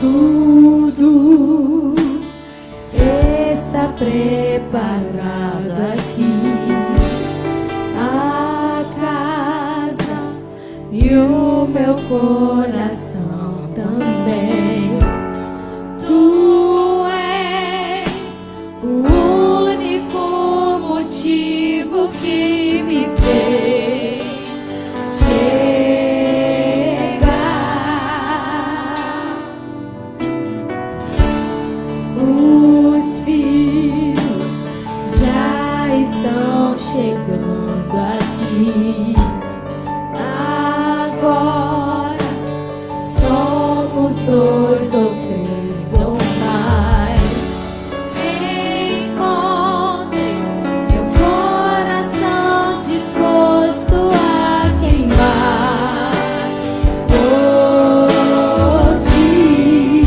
Tudo está preparado aqui, a casa e o meu coração também. Tu és o único motivo que me fez chegar. Os filhos já estão chegando aqui. Agora somos dois ou três ou mais. Encontre meu coração disposto a queimar por ti.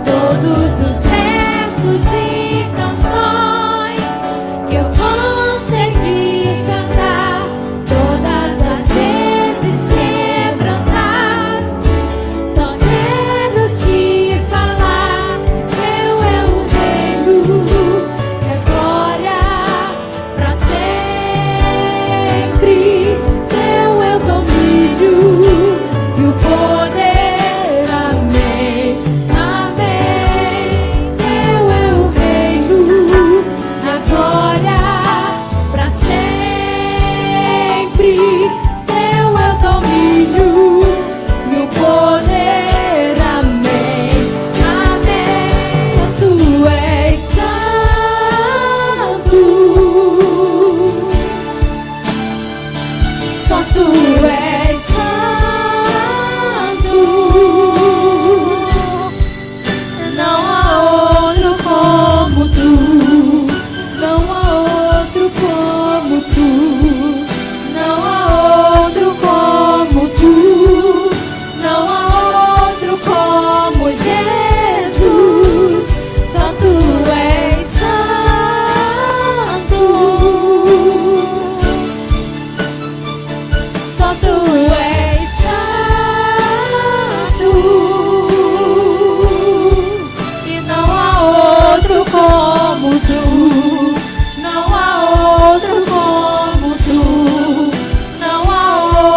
Todos os versos e canções que eu consegui cantar, todas as vezes quebrantado, só quero te falar: teu é o reino, é glória pra sempre. Teu é o domínio e o poder, amém, amém. Teu é o reino, a glória pra sempre. Teu é o domínio e o poder, amém, amém. Só tu és santo, não há outro como tu, não há outro como tu, não há outro como tu, não há outro como Jesus. Só tu és santo, só tu és santo, e não há outro como tu, não há outro como tu, não há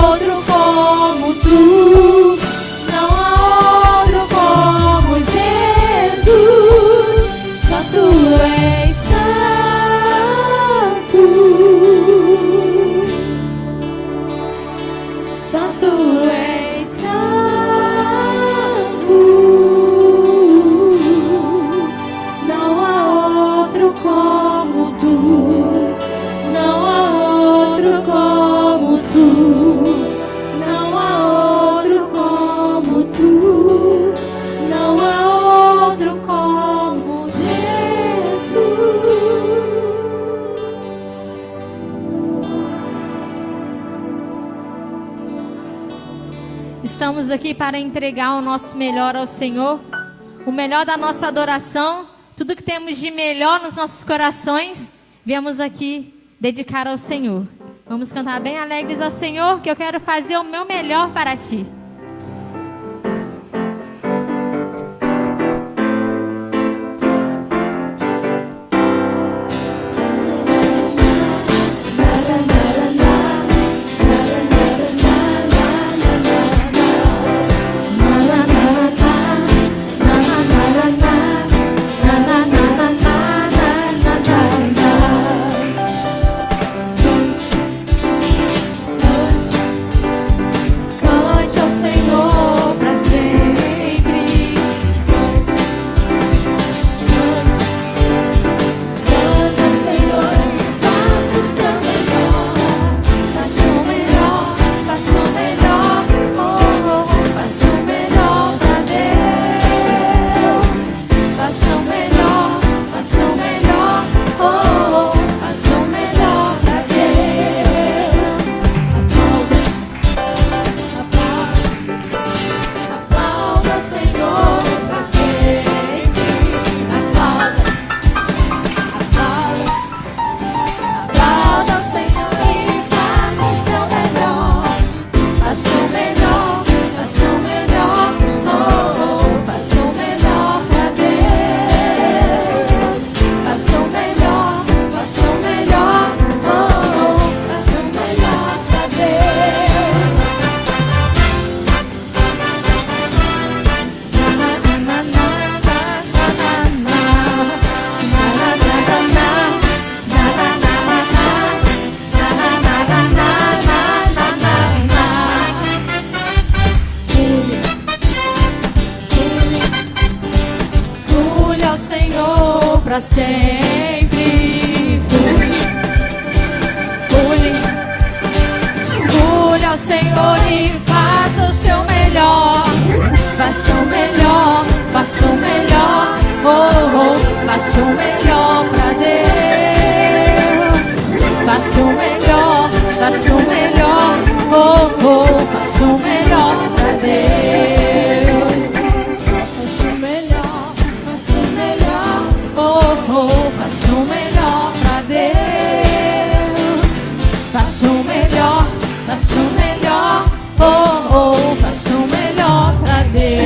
outro como tu, não há outro como Jesus. Só tu és santo, só tu és santo, não há outro como tu, não há outro como tu, não há outro como tu, não há outro como Jesus. Estamos aqui para entregar o nosso melhor ao Senhor, o melhor da nossa adoração, tudo que temos de melhor nos nossos corações, viemos aqui dedicar ao Senhor. Vamos cantar bem alegres ao Senhor, que eu quero fazer o meu melhor para ti. Cante ao para sempre. Pule ao Senhor e faça o seu melhor. Faça o melhor, faça o melhor. Faça o melhor pra Deus. Faça o melhor, faça o melhor. Faça o melhor pra Deus. Faça o melhor, faça o melhor. Faça o melhor pra Deus. Faça o melhor, faça o melhor. Faça o melhor pra Deus.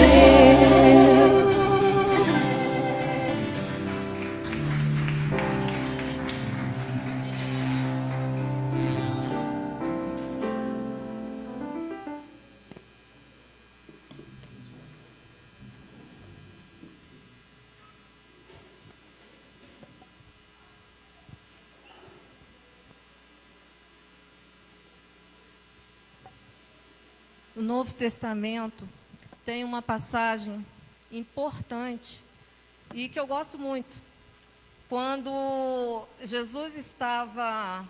No Novo Testamento tem uma passagem importante e que eu gosto muito. Quando Jesus estava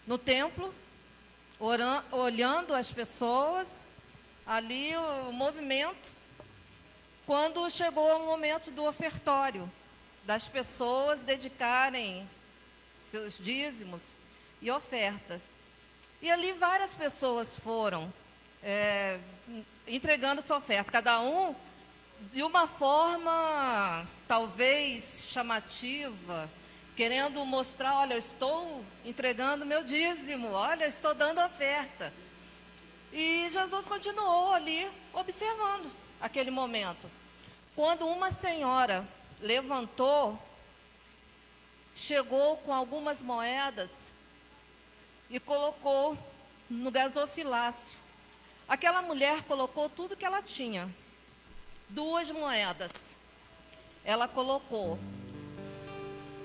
no templo, olhando as pessoas, ali o movimento, quando chegou o momento do ofertório, das pessoas dedicarem seus dízimos e ofertas. E ali várias pessoas foram entregando sua oferta, cada um de uma forma talvez chamativa, querendo mostrar, olha, eu estou entregando meu dízimo, olha, eu estou dando oferta. E Jesus continuou ali, observando aquele momento. Quando uma senhora levantou, chegou com algumas moedas e colocou no gasofilácio. Aquela mulher colocou tudo que ela tinha. 2 moedas. Ela colocou.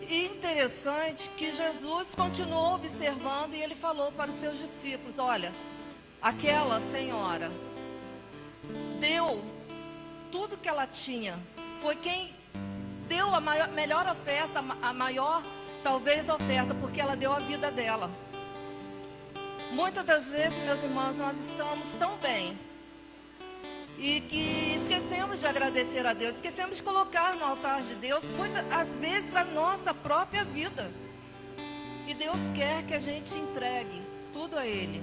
E interessante que Jesus continuou observando e ele falou para os seus discípulos, olha, aquela senhora deu tudo que ela tinha. Foi quem deu a melhor oferta, a maior, talvez, oferta, porque ela deu a vida dela. Muitas das vezes, meus irmãos, nós estamos tão bem e que esquecemos de agradecer a Deus, esquecemos de colocar no altar de Deus, muitas às vezes, a nossa própria vida. E Deus quer que a gente entregue tudo a Ele.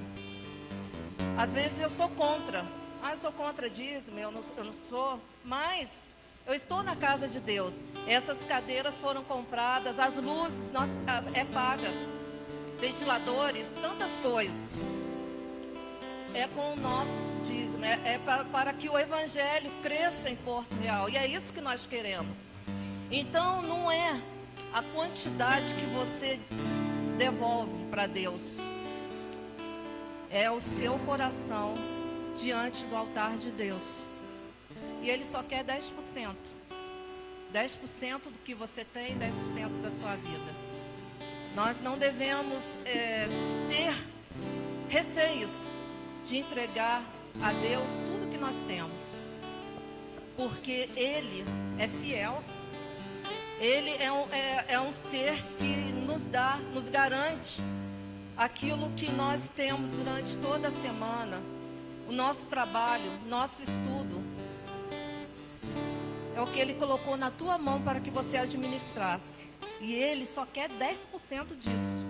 Às vezes eu sou contra. Eu sou contra dízimo, eu não sou, mas eu estou na casa de Deus. Essas cadeiras foram compradas, as luzes é paga. Ventiladores, tantas coisas. É com o nosso dízimo, para que o evangelho cresça em Porto Real. E é isso que nós queremos. Então não é a quantidade que você devolve para Deus. É o seu coração diante do altar de Deus. E Ele só quer 10%. 10% do que você tem, 10% da sua vida. Nós não devemos ter receios de entregar a Deus tudo que nós temos, porque Ele é fiel. Ele é um ser que nos garante aquilo que nós temos durante toda a semana, o nosso trabalho, nosso estudo. É o que Ele colocou na tua mão para que você administrasse. E Ele só quer 10% disso.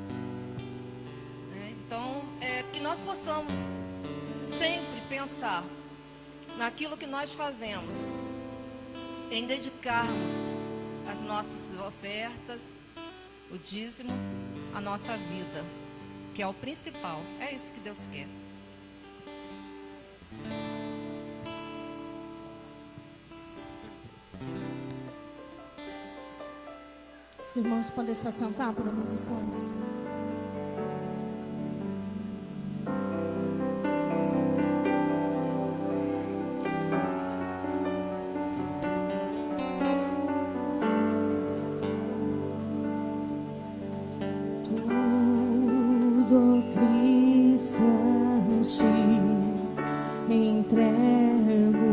Então, que nós possamos sempre pensar naquilo que nós fazemos, em dedicarmos as nossas ofertas, o dízimo, a nossa vida, que é o principal. É isso que Deus quer. Os irmãos podem se assentar por alguns instantes. Tudo, Cristo, a ti entrego,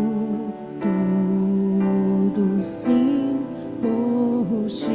tudo sim por ti.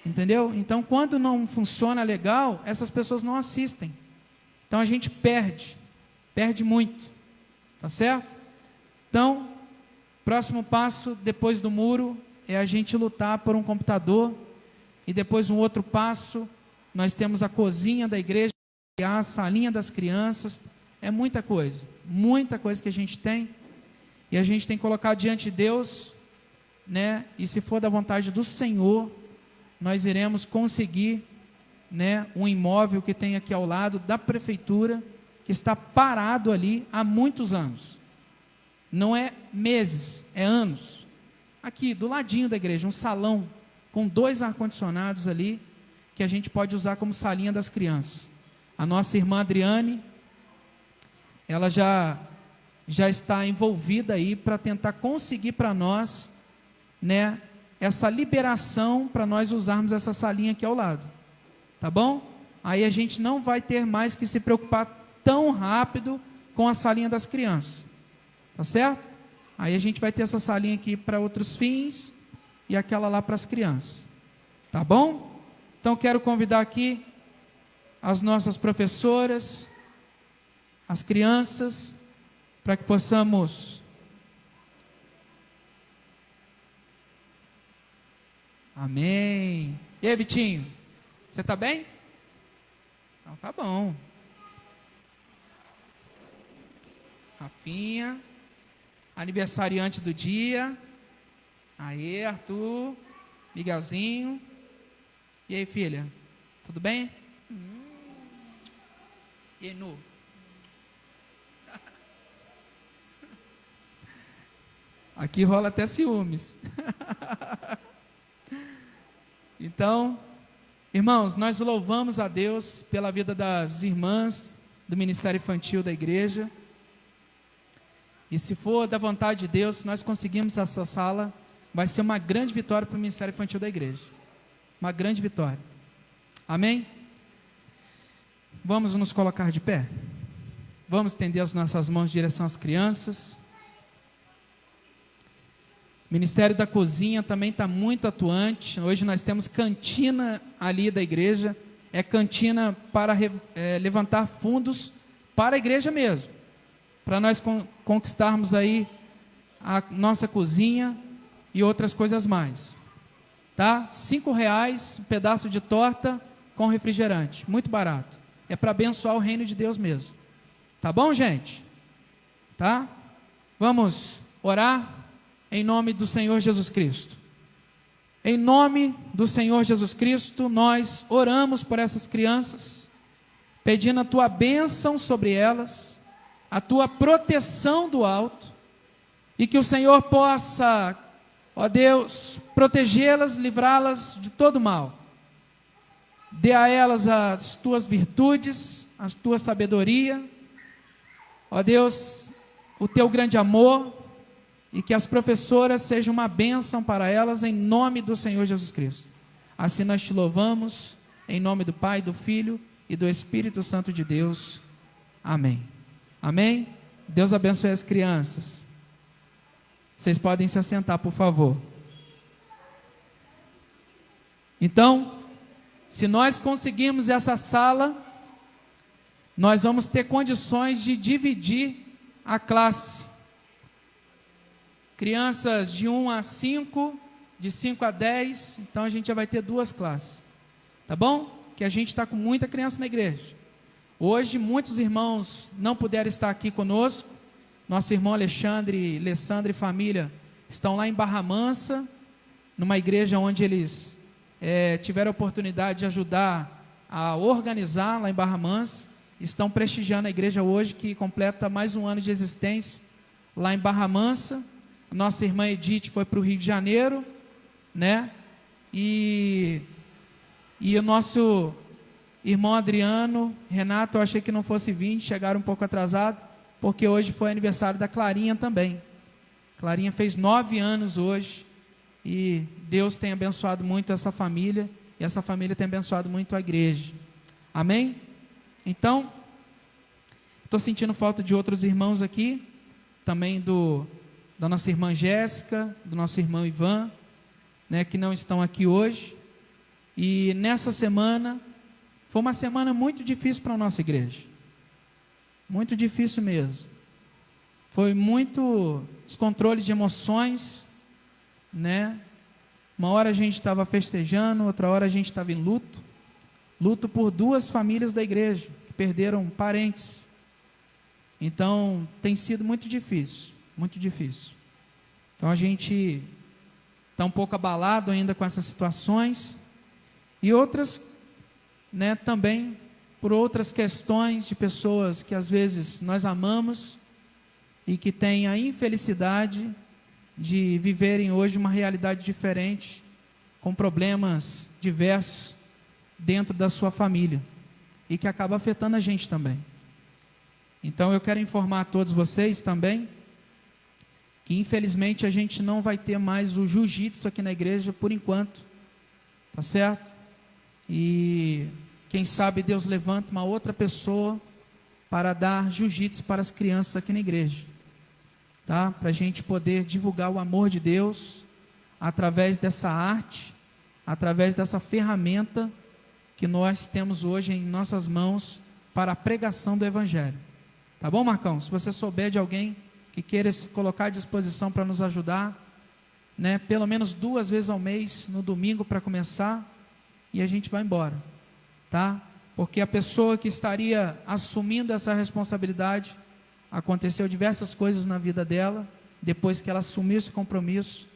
Entendeu? Então, quando não funciona legal, essas pessoas não assistem. Então, a gente perde muito, tá certo? Então, próximo passo, depois do muro, é a gente lutar por um computador, e depois um outro passo, nós temos a cozinha da igreja, a salinha das crianças, é muita coisa que a gente tem, e a gente tem que colocar diante de Deus, né? E se for da vontade do Senhor, nós iremos conseguir, né, um imóvel que tem aqui ao lado da prefeitura, que está parado ali há muitos anos. Não é meses, é anos. Aqui, do ladinho da igreja, um salão com 2 ar-condicionados ali, que a gente pode usar como salinha das crianças. A nossa irmã Adriane, ela já está envolvida aí para tentar conseguir para nós, né, essa liberação para nós usarmos essa salinha aqui ao lado. Tá bom? Aí a gente não vai ter mais que se preocupar tão rápido com a salinha das crianças. Tá certo? Aí a gente vai ter essa salinha aqui para outros fins e aquela lá para as crianças. Tá bom? Então quero convidar aqui as nossas professoras, as crianças, para que possamos amém. E aí, Vitinho? Você está bem? Então tá bom. Rafinha, aniversariante do dia. Aí, Arthur, Miguelzinho. E aí, filha? Tudo bem? E aí, Nu? Aqui rola até ciúmes. Então, irmãos, nós louvamos a Deus pela vida das irmãs do Ministério Infantil da igreja. E se for da vontade de Deus, se nós conseguirmos essa sala, vai ser uma grande vitória para o Ministério Infantil da igreja. Uma grande vitória. Amém? Vamos nos colocar de pé. Vamos estender as nossas mãos em direção às crianças. O Ministério da Cozinha também está muito atuante. Hoje nós temos cantina ali da igreja. É cantina para levantar fundos para a igreja mesmo. Para nós conquistarmos aí a nossa cozinha e outras coisas mais. Tá? R$5, um pedaço de torta com refrigerante. Muito barato. É para abençoar o reino de Deus mesmo. Tá bom, gente? Tá? Vamos orar? Em nome do Senhor Jesus Cristo. Em nome do Senhor Jesus Cristo, nós oramos por essas crianças, pedindo a tua bênção sobre elas, a tua proteção do alto, e que o Senhor possa, ó Deus, protegê-las, livrá-las de todo mal. Dê a elas as tuas virtudes, a tua sabedoria, ó Deus, o teu grande amor, e que as professoras sejam uma bênção para elas, em nome do Senhor Jesus Cristo. Assim nós te louvamos, em nome do Pai, do Filho e do Espírito Santo de Deus. Amém. Amém? Deus abençoe as crianças. Vocês podem se assentar, por favor. Então, se nós conseguirmos essa sala, nós vamos ter condições de dividir a classe. Crianças de 1 a 5, de 5 a 10, então a gente já vai ter 2 classes. Tá bom? Que a gente está com muita criança na igreja. Hoje, muitos irmãos não puderam estar aqui conosco. Nosso irmão Alexandre, Alessandra e família estão lá em Barra Mansa, numa igreja onde eles tiveram a oportunidade de ajudar a organizar lá em Barra Mansa. Estão prestigiando a igreja hoje, que completa mais um ano de existência lá em Barra Mansa. Nossa irmã Edith foi para o Rio de Janeiro, né? E o nosso irmão Adriano, Renato, eu achei que não fosse 20, chegaram um pouco atrasado, porque hoje foi aniversário da Clarinha também. Clarinha fez 9 anos hoje, e Deus tem abençoado muito essa família, e essa família tem abençoado muito a igreja. Amém? Então, estou sentindo falta de outros irmãos aqui, também da nossa irmã Jéssica, do nosso irmão Ivan, né, que não estão aqui hoje, E nessa semana, foi uma semana muito difícil para a nossa igreja. Muito difícil mesmo. Foi muito descontrole de emoções, né? Uma hora a gente estava festejando, outra hora a gente estava em luto. Luto por 2 famílias da igreja, que perderam parentes. Então, tem sido muito difícil, muito difícil. Então, a gente está um pouco abalado ainda com essas situações. E outras, né, também por outras questões de pessoas que às vezes nós amamos e que têm a infelicidade de viverem hoje uma realidade diferente, com problemas diversos dentro da sua família e que acaba afetando a gente também. Então eu quero informar a todos vocês também que infelizmente a gente não vai ter mais o jiu-jitsu aqui na igreja por enquanto, tá certo? E quem sabe Deus levanta uma outra pessoa para dar jiu-jitsu para as crianças aqui na igreja, tá? Para a gente poder divulgar o amor de Deus através dessa arte, através dessa ferramenta que nós temos hoje em nossas mãos para a pregação do Evangelho. Tá bom, Marcão? Se você souber de alguém que queira se colocar à disposição para nos ajudar, né? Pelo menos 2 vezes ao mês, no domingo para começar, e a gente vai embora, tá? Porque a pessoa que estaria assumindo essa responsabilidade, aconteceu diversas coisas na vida dela, depois que ela assumiu esse compromisso,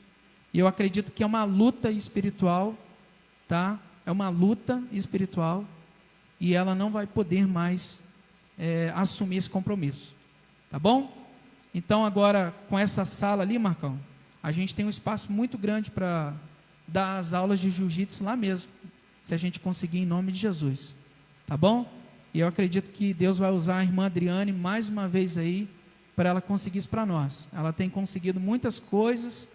e eu acredito que é uma luta espiritual, tá? É uma luta espiritual, e ela não vai poder mais assumir esse compromisso, tá bom? Então agora, com essa sala ali, Marcão, a gente tem um espaço muito grande para dar as aulas de jiu-jitsu lá mesmo, se a gente conseguir em nome de Jesus, tá bom? E eu acredito que Deus vai usar a irmã Adriane mais uma vez aí, para ela conseguir isso para nós. Ela tem conseguido muitas coisas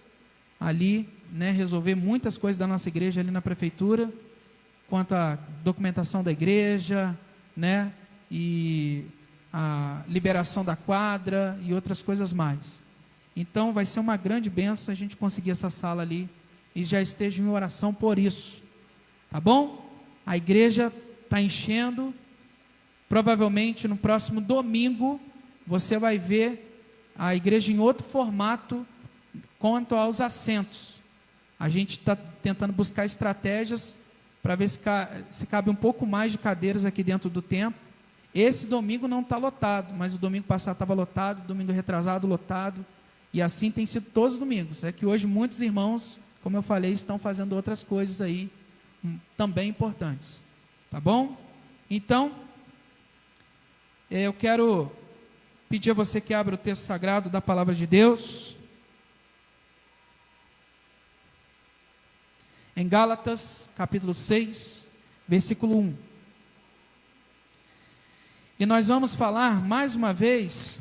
ali, né, resolver muitas coisas da nossa igreja ali na prefeitura, quanto à documentação da igreja, né, e a liberação da quadra e outras coisas mais. Então vai ser uma grande bênção a gente conseguir essa sala ali, e já esteja em oração por isso, tá bom? A igreja está enchendo. Provavelmente no próximo domingo você vai ver a igreja em outro formato quanto aos assentos. A gente está tentando buscar estratégias para ver se cabe um pouco mais de cadeiras aqui dentro do templo. Esse domingo não está lotado, mas o domingo passado estava lotado, domingo retrasado lotado, e assim tem sido todos os domingos. É que hoje muitos irmãos, como eu falei, estão fazendo outras coisas aí também importantes, tá bom? Então, eu quero pedir a você que abra o texto sagrado da palavra de Deus, em Gálatas, capítulo 6, versículo 1. E nós vamos falar mais uma vez,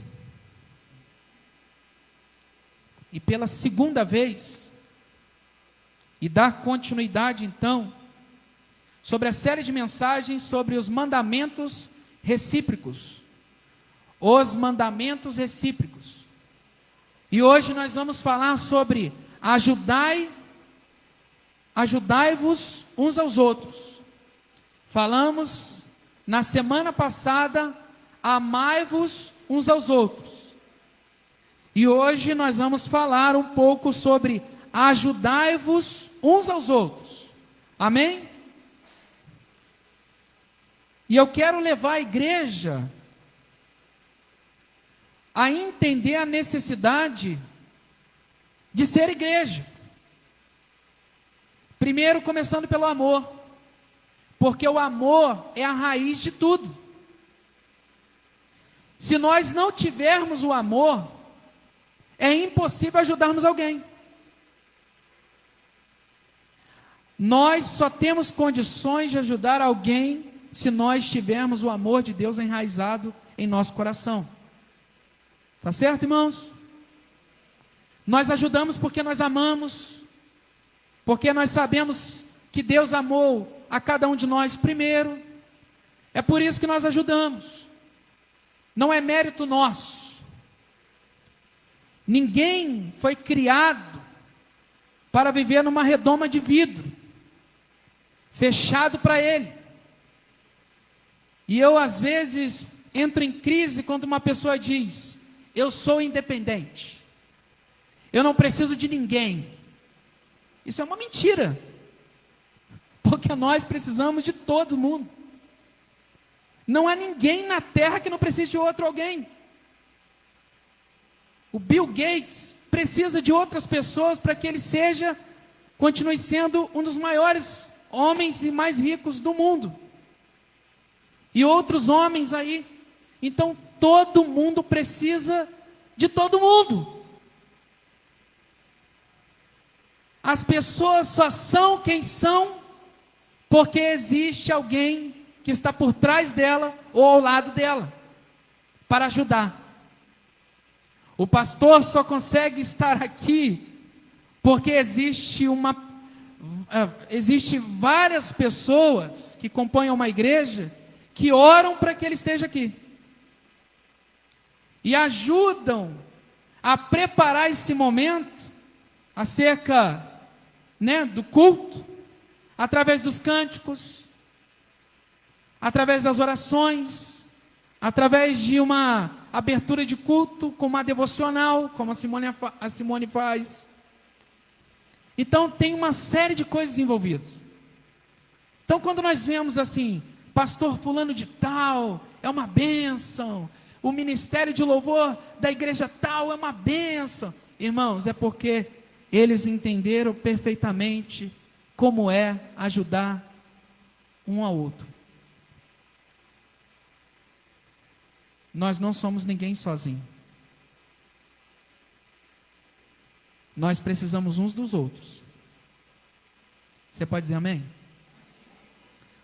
e pela segunda vez, e dar continuidade então, sobre a série de mensagens sobre os mandamentos recíprocos. Os mandamentos recíprocos. E hoje nós vamos falar sobre ajudai-vos uns aos outros. Falamos na semana passada, amai-vos uns aos outros. E hoje nós vamos falar um pouco sobre ajudai-vos uns aos outros. Amém? E eu quero levar a igreja a entender a necessidade de ser igreja. Primeiro, começando pelo amor, porque o amor é a raiz de tudo. Se nós não tivermos o amor, é impossível ajudarmos alguém. Nós só temos condições de ajudar alguém se nós tivermos o amor de Deus enraizado em nosso coração. Tá certo, irmãos? Nós ajudamos porque nós amamos, porque nós sabemos que Deus amou a cada um de nós primeiro. É por isso que nós ajudamos. Não é mérito nosso. Ninguém foi criado para viver numa redoma de vidro, fechado para Ele. E eu, às vezes, entro em crise quando uma pessoa diz: eu sou independente, eu não preciso de ninguém. Isso é uma mentira, porque nós precisamos de todo mundo. Não há ninguém na terra que não precise de outro alguém. O Bill Gates precisa de outras pessoas para que ele continue sendo um dos maiores homens e mais ricos do mundo. E outros homens aí. Então todo mundo precisa de todo mundo. As pessoas só são quem são porque existe alguém que está por trás dela ou ao lado dela para ajudar. O pastor só consegue estar aqui porque existe várias pessoas que compõem uma igreja que oram para que ele esteja aqui e ajudam a preparar esse momento acerca, do culto, através dos cânticos, através das orações, através de uma abertura de culto com uma devocional, como a Simone faz. Então tem uma série de coisas envolvidas. Então quando nós vemos assim, pastor fulano de tal, é uma bênção, o ministério de louvor da igreja tal é uma bênção, irmãos, é porque eles entenderam perfeitamente como é ajudar um ao outro. Nós não somos ninguém sozinho. Nós precisamos uns dos outros. Você pode dizer amém?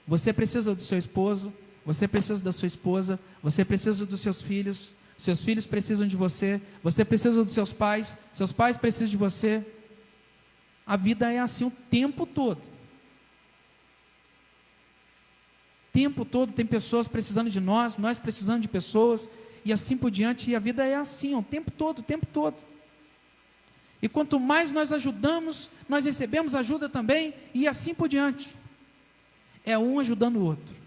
Você precisa do seu esposo, você precisa da sua esposa, você precisa dos seus filhos precisam de você precisa dos seus pais precisam de você. A vida é assim o tempo todo. O tempo todo tem pessoas precisando de nós precisando de pessoas, e assim por diante, e a vida é assim, o tempo todo. E quanto mais nós ajudamos, nós recebemos ajuda também, e assim por diante. É um ajudando o outro.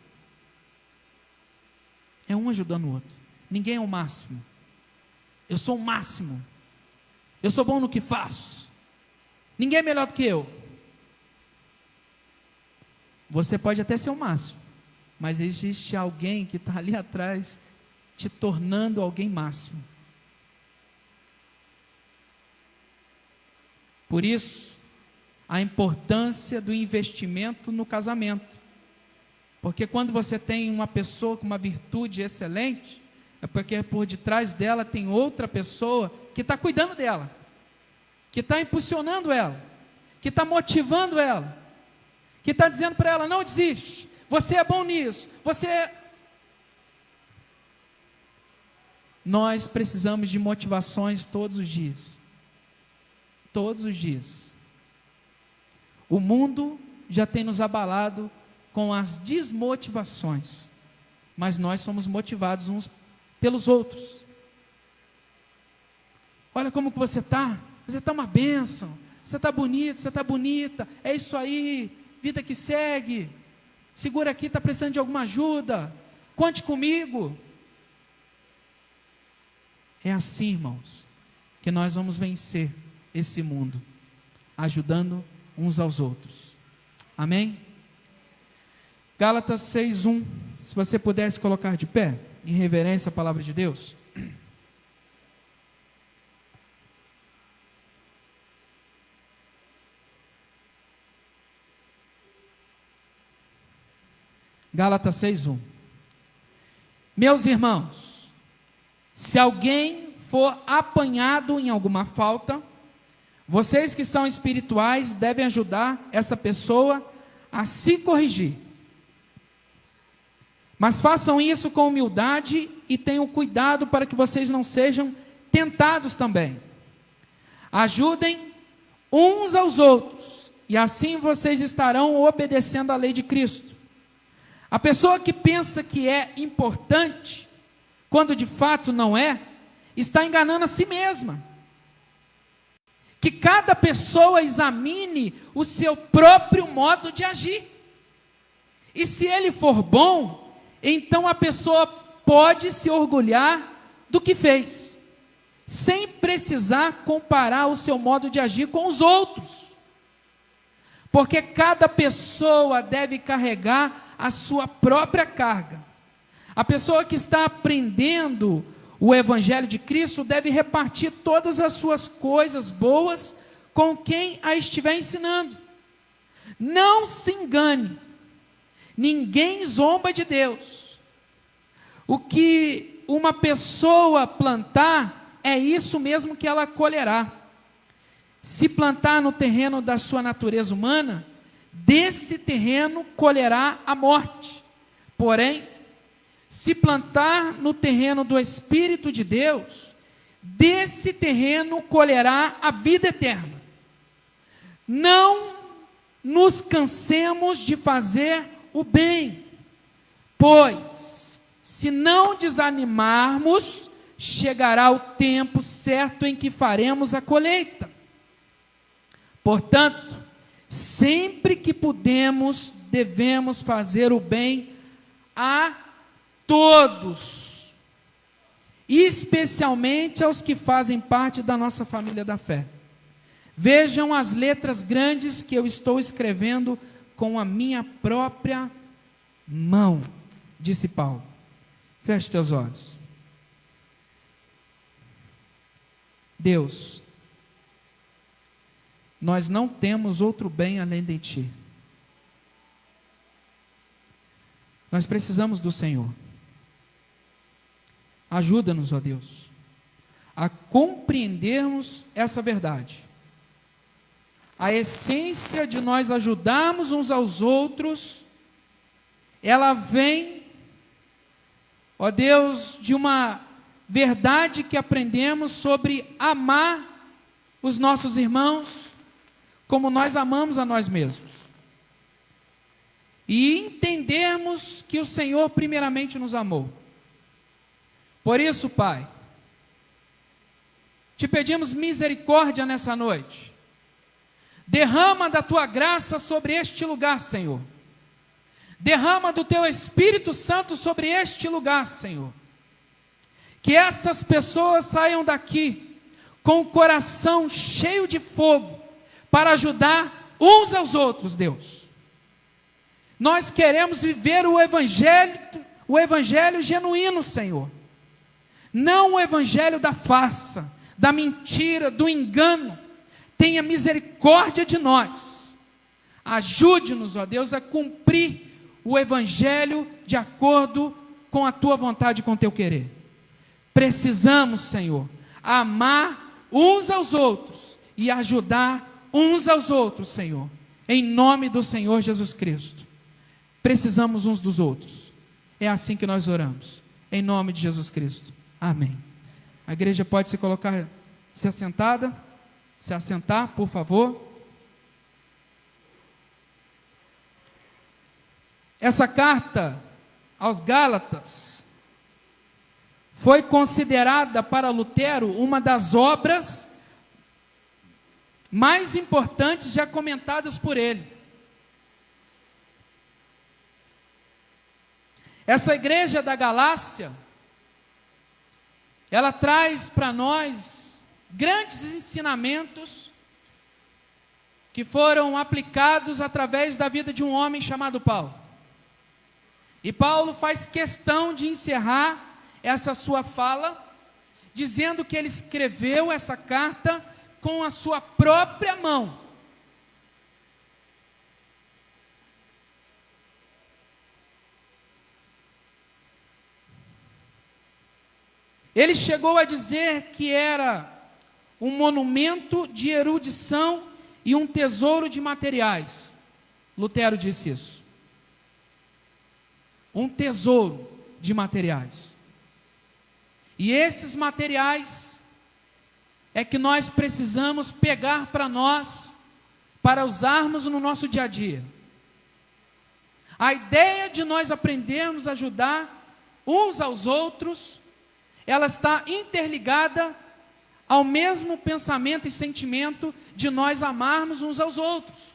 É um ajudando o outro. Ninguém é o máximo. Eu sou o máximo. Eu sou bom no que faço. Ninguém é melhor do que eu. Você pode até ser o máximo, mas existe alguém que está ali atrás, te tornando alguém máximo. Por isso, a importância do investimento no casamento. Porque quando você tem uma pessoa com uma virtude excelente, é porque por detrás dela tem outra pessoa que está cuidando dela, que está impulsionando ela, que está motivando ela, que está dizendo para ela: não desiste, você é bom nisso, Nós precisamos de motivações todos os dias. Todos os dias. O mundo já tem nos abalado com as desmotivações, mas nós somos motivados uns pelos outros. Olha como que você está uma bênção, você está bonito, você está bonita, é isso aí, vida que segue, segura aqui, está precisando de alguma ajuda, conte comigo. É assim, irmãos, que nós vamos vencer esse mundo, ajudando uns aos outros. Amém? Gálatas 6:1, se você pudesse colocar de pé, em reverência à palavra de Deus. Gálatas 6:1. Meus irmãos, se alguém for apanhado em alguma falta, vocês que são espirituais devem ajudar essa pessoa a se corrigir. Mas façam isso com humildade e tenham cuidado para que vocês não sejam tentados também. Ajudem uns aos outros, e assim vocês estarão obedecendo à lei de Cristo. A pessoa que pensa que é importante, quando de fato não é, está enganando a si mesma. Que cada pessoa examine o seu próprio modo de agir. E se ele for bom, então a pessoa pode se orgulhar do que fez, sem precisar comparar o seu modo de agir com os outros. Porque cada pessoa deve carregar a sua própria carga. A pessoa que está aprendendo o Evangelho de Cristo deve repartir todas as suas coisas boas com quem a estiver ensinando. Não se engane, ninguém zomba de Deus. O que uma pessoa plantar, é isso mesmo que ela colherá. Se plantar no terreno da sua natureza humana, desse terreno colherá a morte. Porém, se plantar no terreno do Espírito de Deus, desse terreno colherá a vida eterna. Não nos cansemos de fazer o bem, pois, se não desanimarmos, chegará o tempo certo em que faremos a colheita. Portanto, sempre que podemos, devemos fazer o bem a todos, especialmente aos que fazem parte da nossa família da fé. Vejam as letras grandes que eu estou escrevendo com a minha própria mão, disse Paulo. Feche teus olhos. Deus, nós não temos outro bem além de Ti. Nós precisamos do Senhor. Ajuda-nos, ó Deus, a compreendermos essa verdade. A essência de nós ajudarmos uns aos outros, ela vem, ó Deus, de uma verdade que aprendemos sobre amar os nossos irmãos como nós amamos a nós mesmos. E entendermos que o Senhor primeiramente nos amou. Por isso, Pai, te pedimos misericórdia nessa noite. Derrama da Tua graça sobre este lugar, Senhor. Derrama do Teu Espírito Santo sobre este lugar, Senhor. Que essas pessoas saiam daqui com o coração cheio de fogo para ajudar uns aos outros, Deus. Nós queremos viver o evangelho genuíno, Senhor. Não o evangelho da farsa, da mentira, do engano. Tenha misericórdia de nós. Ajude-nos, ó Deus, a cumprir o evangelho de acordo com a Tua vontade e com o Teu querer. Precisamos, Senhor, amar uns aos outros e ajudar uns aos outros, Senhor, em nome do Senhor Jesus Cristo. Precisamos uns dos outros. É assim que nós oramos, em nome de Jesus Cristo. Amém. A igreja pode se colocar, se assentar, por favor. Essa carta aos Gálatas foi considerada para Lutero uma das obras mais importantes já comentadas por ele. Essa igreja da Galácia, ela traz para nós grandes ensinamentos que foram aplicados através da vida de um homem chamado Paulo. E Paulo faz questão de encerrar essa sua fala, dizendo que ele escreveu essa carta com a sua própria mão. Ele chegou a dizer que era um monumento de erudição e um tesouro de materiais. Lutero disse isso. Um tesouro de materiais. E esses materiais é que nós precisamos pegar para nós, para usarmos no nosso dia a dia. A ideia de nós aprendermos a ajudar uns aos outros, ela está interligada ao mesmo pensamento e sentimento de nós amarmos uns aos outros.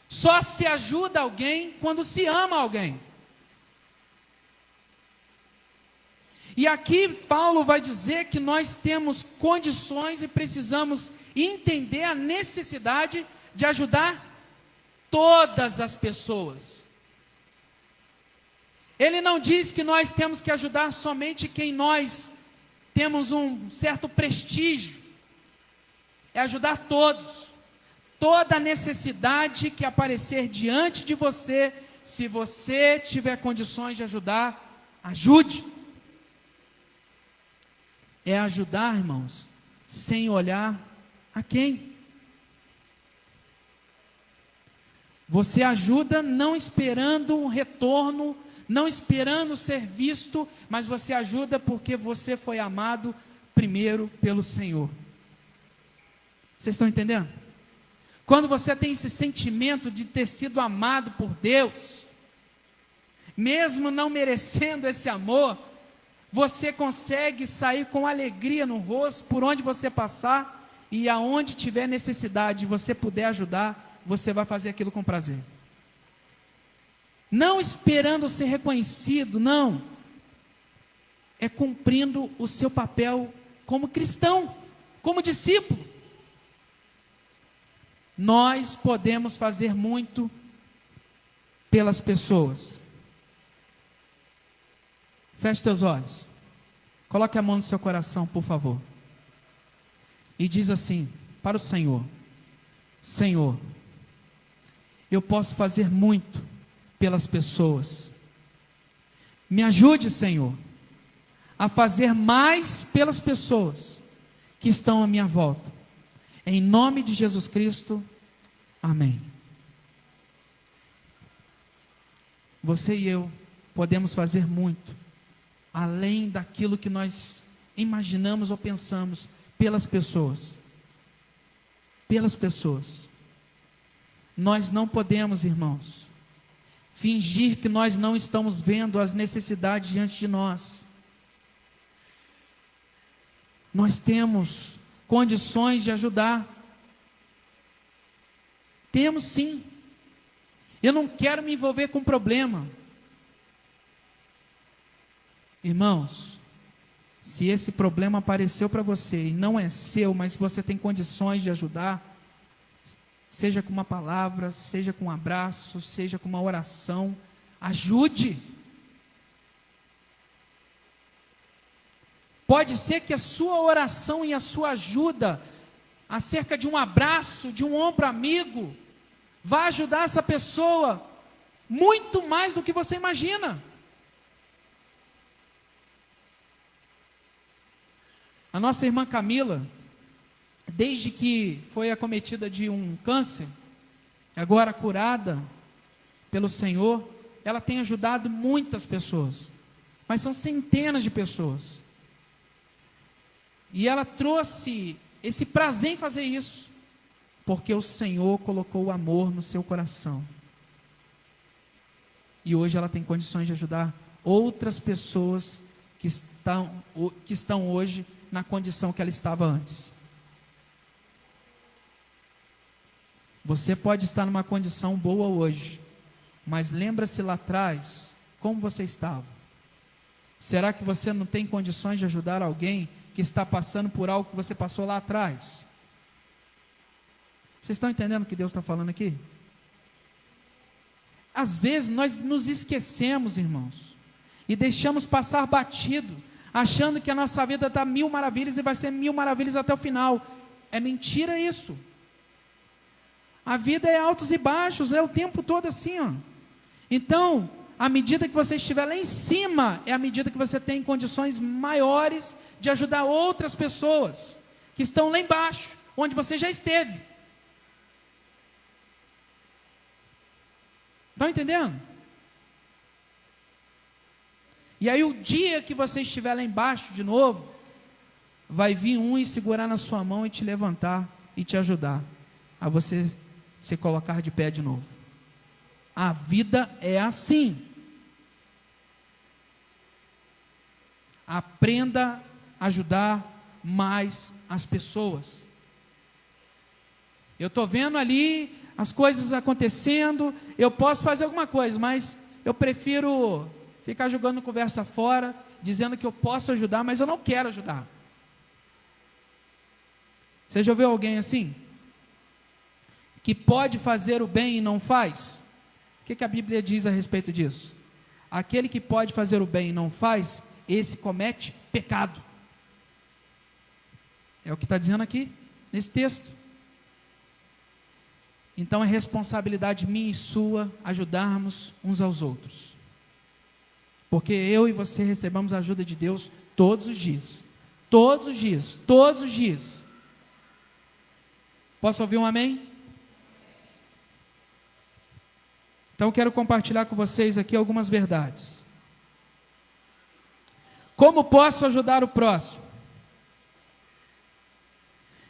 Só se ajuda alguém quando se ama alguém. E aqui Paulo vai dizer que nós temos condições e precisamos entender a necessidade de ajudar todas as pessoas. Ele não diz que nós temos que ajudar somente quem nós temos um certo prestígio. É ajudar todos. Toda necessidade que aparecer diante de você, se você tiver condições de ajudar, ajude. É ajudar, irmãos, sem olhar a quem. Você ajuda não esperando um retorno, não esperando ser visto, mas você ajuda porque você foi amado primeiro pelo Senhor. Vocês estão entendendo? Quando você tem esse sentimento de ter sido amado por Deus, mesmo não merecendo esse amor, você consegue sair com alegria no rosto, por onde você passar, e aonde tiver necessidade, você puder ajudar, você vai fazer aquilo com prazer. Não esperando ser reconhecido, não. É cumprindo o seu papel como cristão, como discípulo. Nós podemos fazer muito pelas pessoas. Feche teus olhos. Coloque a mão no seu coração, por favor. E diz assim para o Senhor: Senhor, eu posso fazer muito pelas pessoas. Me ajude, Senhor, a fazer mais pelas pessoas que estão à minha volta. Em nome de Jesus Cristo, amém. Você e eu podemos fazer muito, além daquilo que nós imaginamos ou pensamos, pelas pessoas. Pelas pessoas. Nós não podemos, irmãos, fingir que nós não estamos vendo as necessidades diante de nós. Nós temos condições de ajudar. Temos sim. Eu não quero me envolver com problema. Irmãos, se esse problema apareceu para você e não é seu, mas você tem condições de ajudar, seja com uma palavra, seja com um abraço, seja com uma oração, ajude. Pode ser que a sua oração e a sua ajuda, acerca de um abraço, de um ombro amigo, vá ajudar essa pessoa muito mais do que você imagina. A nossa irmã Camila, desde que foi acometida de um câncer, agora curada pelo Senhor, ela tem ajudado muitas pessoas, mas são centenas de pessoas. E ela trouxe esse prazer em fazer isso, porque o Senhor colocou o amor no seu coração. E hoje ela tem condições de ajudar outras pessoas que estão hoje na condição que ela estava antes. Você pode estar numa condição boa hoje, mas lembra-se lá atrás, como você estava. Será que você não tem condições de ajudar alguém que está passando por algo que você passou lá atrás? Vocês estão entendendo o que Deus está falando aqui? Às vezes nós nos esquecemos, irmãos, e deixamos passar batido, achando que a nossa vida está mil maravilhas e vai ser mil maravilhas até o final. É mentira isso. A vida é altos e baixos, é o tempo todo assim, ó. Então, à medida que você estiver lá em cima, é à medida que você tem condições maiores de ajudar outras pessoas que estão lá embaixo, onde você já esteve. Estão entendendo? E aí o dia que você estiver lá embaixo de novo, vai vir um e segurar na sua mão e te levantar e te ajudar a você se colocar de pé de novo. A vida é assim. Aprenda a ajudar mais as pessoas. Eu estou vendo ali as coisas acontecendo, eu posso fazer alguma coisa, mas eu prefiro ficar jogando conversa fora, dizendo que eu posso ajudar, mas eu não quero ajudar. Você já ouviu alguém assim? Que pode fazer o bem e não faz? O que a Bíblia diz a respeito disso? Aquele que pode fazer o bem e não faz, esse comete pecado. É o que está dizendo aqui, nesse texto. Então é responsabilidade minha e sua ajudarmos uns aos outros. Porque eu e você recebemos a ajuda de Deus todos os dias. Todos os dias, todos os dias. Posso ouvir um amém? Então eu quero compartilhar com vocês aqui algumas verdades. Como posso ajudar o próximo?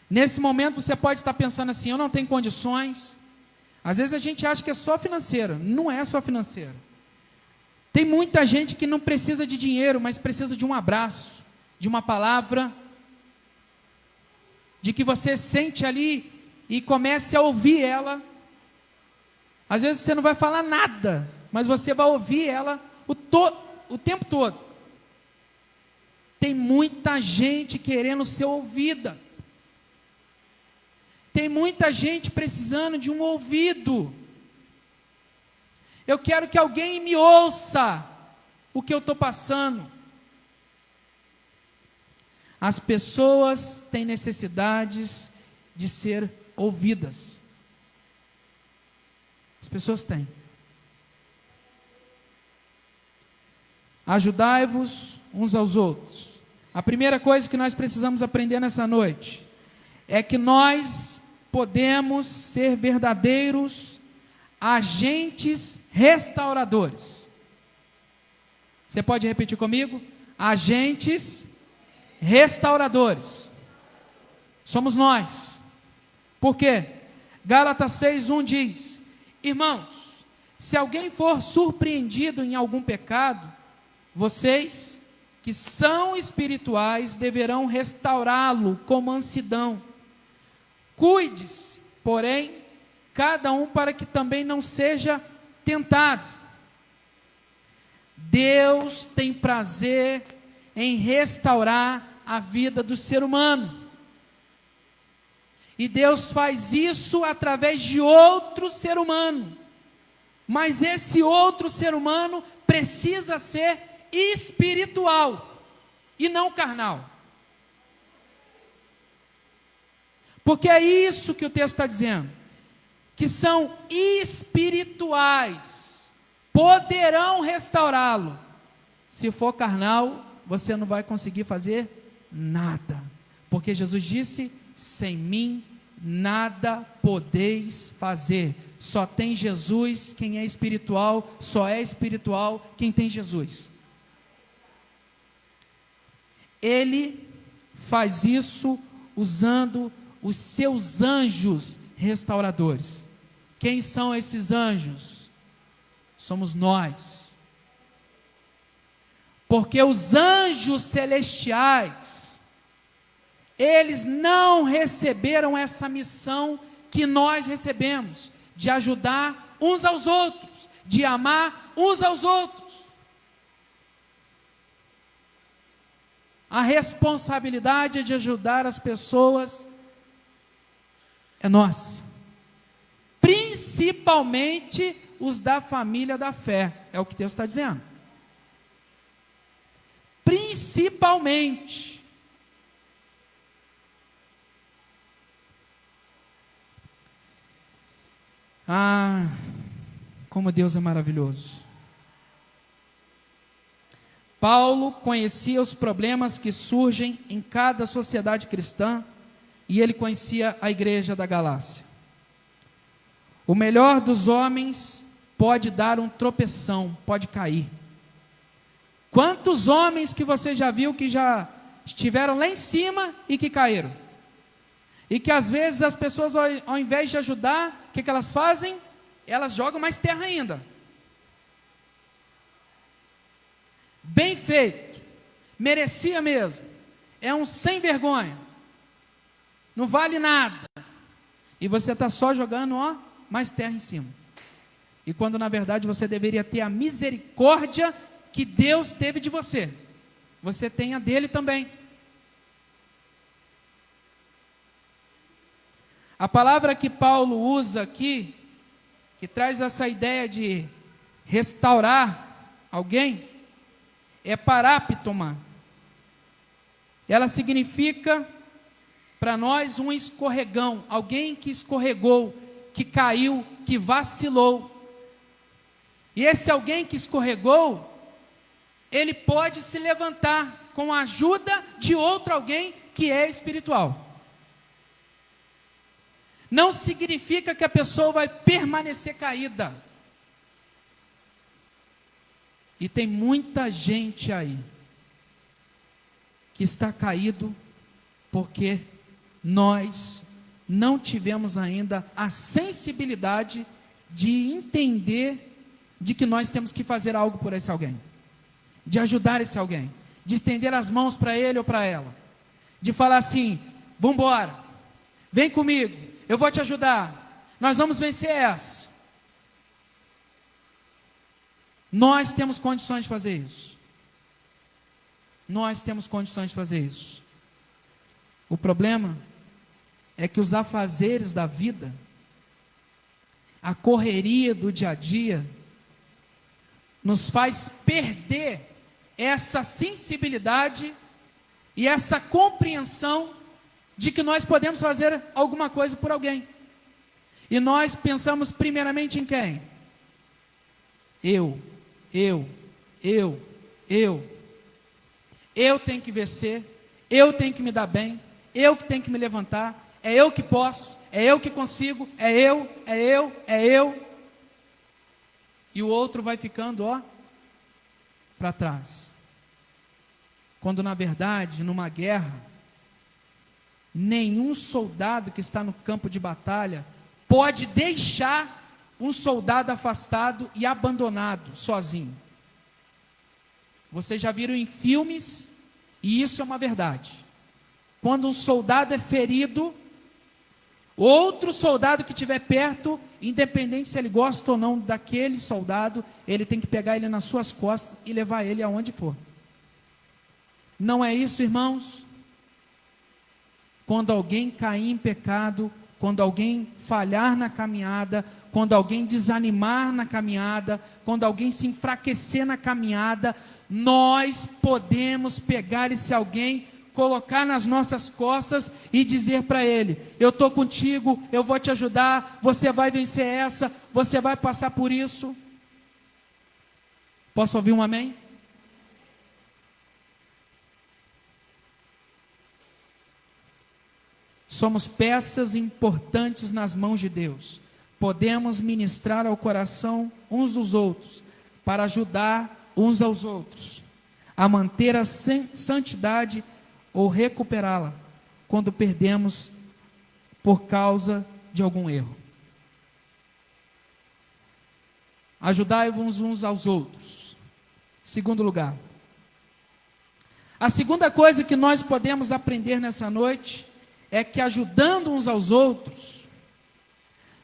Nesse momento você pode estar pensando assim, eu não tenho condições. Às vezes a gente acha que é só financeira. Não é só financeira. Tem muita gente que não precisa de dinheiro, mas precisa de um abraço, de uma palavra, de que você sente ali e comece a ouvir ela. Às vezes você não vai falar nada, mas você vai ouvir ela o tempo todo. Tem muita gente querendo ser ouvida. Tem muita gente precisando de um ouvido. Eu quero que alguém me ouça o que eu estou passando. As pessoas têm necessidades de ser ouvidas. As pessoas têm. Ajudai-vos uns aos outros. A primeira coisa que nós precisamos aprender nessa noite é que nós podemos ser verdadeiros agentes restauradores. Você pode repetir comigo? Agentes restauradores. Somos nós. Por quê? Gálatas 6:1 diz: irmãos, se alguém for surpreendido em algum pecado, vocês que são espirituais deverão restaurá-lo com mansidão. Cuide-se, porém, cada um para que também não seja tentado. Deus tem prazer em restaurar a vida do ser humano. E Deus faz isso através de outro ser humano. Mas esse outro ser humano precisa ser espiritual e não carnal. Porque é isso que o texto está dizendo. Que são espirituais. Poderão restaurá-lo. Se for carnal, você não vai conseguir fazer nada. Porque Jesus disse: sem mim nada podeis fazer. Só tem Jesus quem é espiritual, só é espiritual quem tem Jesus. Ele faz isso usando os seus anjos restauradores. Quem são esses anjos? Somos nós. Porque os anjos celestiais, eles não receberam essa missão que nós recebemos, de ajudar uns aos outros, de amar uns aos outros. A responsabilidade de ajudar as pessoas é nossa. Principalmente os da família da fé, é o que Deus está dizendo. Principalmente. Ah, como Deus é maravilhoso. Paulo conhecia os problemas que surgem em cada sociedade cristã e ele conhecia a igreja da Galácia. O melhor dos homens pode dar um tropeção, pode cair. Quantos homens que você já viu que já estiveram lá em cima e que caíram? E que às vezes as pessoas, ao invés de ajudar, o que elas fazem? Elas jogam mais terra ainda. Bem feito, merecia mesmo, é um sem vergonha, não vale nada, e você está só jogando, mais terra em cima. E quando na verdade você deveria ter a misericórdia que Deus teve de você, você tem a dele também. A palavra que Paulo usa aqui, que traz essa ideia de restaurar alguém, é paráptoma. Ela significa para nós um escorregão, alguém que escorregou, que caiu, que vacilou. E esse alguém que escorregou, ele pode se levantar com a ajuda de outro alguém que é espiritual. Não significa que a pessoa vai permanecer caída. E tem muita gente aí que está caído porque nós não tivemos ainda a sensibilidade de entender de que nós temos que fazer algo por esse alguém, de ajudar esse alguém, de estender as mãos para ele ou para ela, de falar assim: vamos embora, vem comigo, eu vou te ajudar, nós vamos vencer essa. Nós temos condições de fazer isso. Nós temos condições de fazer isso. O problema é que os afazeres da vida, a correria do dia a dia, nos faz perder essa sensibilidade e essa compreensão de que nós podemos fazer alguma coisa por alguém. E nós pensamos primeiramente em quem? Eu tenho que vencer, eu tenho que me dar bem, eu que tenho que me levantar, é eu que posso, é eu que consigo, é eu. E o outro vai ficando, para trás. Quando na verdade, numa guerra, nenhum soldado que está no campo de batalha pode deixar um soldado afastado e abandonado, sozinho. Vocês já viram em filmes, e isso é uma verdade. Quando um soldado é ferido, outro soldado que estiver perto, independente se ele gosta ou não daquele soldado, ele tem que pegar ele nas suas costas e levar ele aonde for. Não é isso, irmãos? Quando alguém cair em pecado, quando alguém falhar na caminhada, quando alguém desanimar na caminhada, quando alguém se enfraquecer na caminhada, nós podemos pegar esse alguém, colocar nas nossas costas e dizer para ele: eu estou contigo, eu vou te ajudar, você vai vencer essa, você vai passar por isso. Posso ouvir um amém? Somos peças importantes nas mãos de Deus. Podemos ministrar ao coração uns dos outros, para ajudar uns aos outros a manter a santidade ou recuperá-la quando perdemos por causa de algum erro. Ajudai-vos uns aos outros. Segundo lugar, a segunda coisa que nós podemos aprender nessa noite é que, ajudando uns aos outros,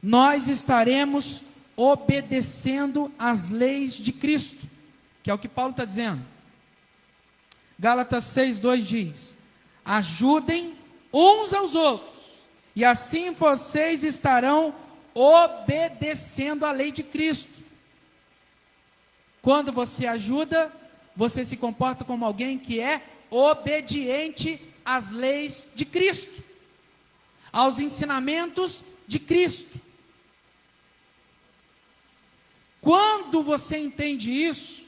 nós estaremos obedecendo às leis de Cristo, que é o que Paulo está dizendo. Gálatas 6:2 diz: ajudem uns aos outros, e assim vocês estarão obedecendo à lei de Cristo. Quando você ajuda, você se comporta como alguém que é obediente às leis de Cristo, aos ensinamentos de Cristo. Quando você entende isso,